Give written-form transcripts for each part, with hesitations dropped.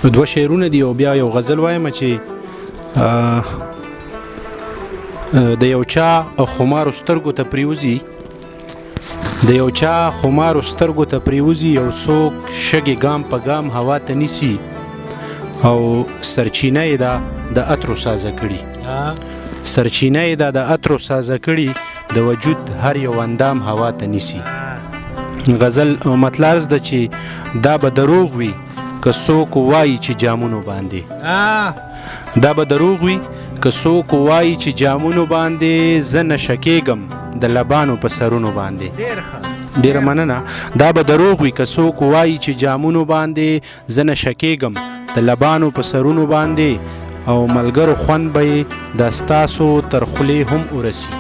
دوه شعرونه دي او بیا یو غزل وایم چې د یو چا خمارو سترګو ته پریوزي د یو چا خمارو سترګو ته پریوزي یو څوک شګې ګام په ګام هوا ته نیسي او سرچینه یې دا د عطرو سازه کړي سرچینه یې دا د عطرو سازه کړي د وجود هر یو اندام هوا ته نیسي غزل مطلب ده چې دا به دروغ وي که څوک وایي چې جامونو باندې دا به دروغ وي که څوک وایي چې جامونو باندې زه نشه کېږم د لبانو په سرونو باندې ډېره مننه دا به دروغ وي که څوک وایي چې جامونو باندې زه نشه کېږم د لبانو په سرونو باندې او ملګرو خوند به یې د ستاسو تر خولې هم ورسي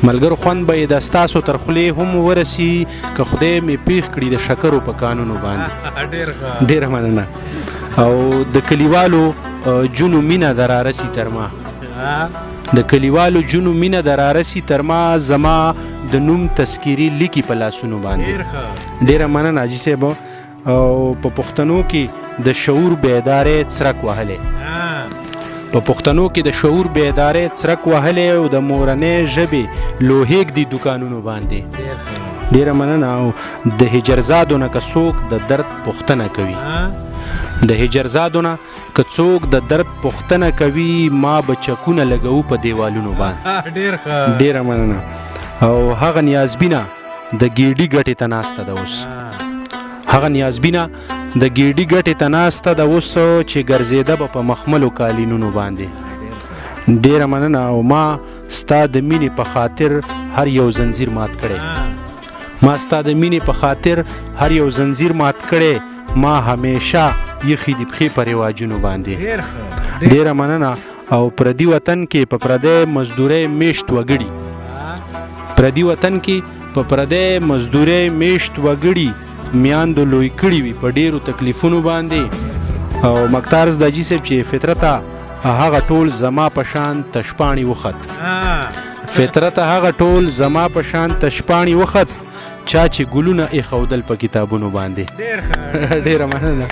ملګرو خوند به یې د ستاسو تر خولې هم ورسي که خدای مې پیښ کړي د شکرو په کانونو باندې ډېره مننه او د کلیوالو جنو مینه درارسي تر ما د کلیوالو جنو مینه درارسي تر ما زما د نوم تذکیري لیکي په لاسونو باندې ډېره مننه حاجي صاحب او په پښتنو کې د شعور بیدارۍ څرک وهلی په پښتنو کې د شعور بیدارۍ څرک وهلی او د مورنۍ ژبې لوهیږ دي دوکانونو باندې ډېره مننه او د هجرزادو نه که څوک د درد پوښتنه کوي د هجرزادو نه که څوک د درد پوښتنه کوي ما به چکونه لګوو په دیوالونو باندې ډېره مننه او هغه نیازبینه د ګیډي ګټې ته ناسته ده اوس هغه نیازبینه د ګیډي ګټې ته ناسته ده اوس چې ګرځېده به په مخملو قالینونو باندې ډېره مننه او ما ستا د مینې په خاطر هر یو زنځیر مات کړی ما ستا د مینې په خاطر هر یو زنځیر مات کړی ما همیشه یخې دي پښې په رواجونو باندې ډېره مننه او پردي وطن کې په پردی مزدورۍ میشت وګړي پردي وطن کې په پردی مزدورۍ میشت وګړي میاندو لوی کړي وي په ډېرو تکلیفونو باندې او مکتارز د حاجي صاحب چې فطرته هغه ټول زما په شان تشپاڼې وخت فطرته هغه ټول زما په شان تشپاڼې وخت چا چې ګلونه ایښودل په کتابونو باندې ډېره مننه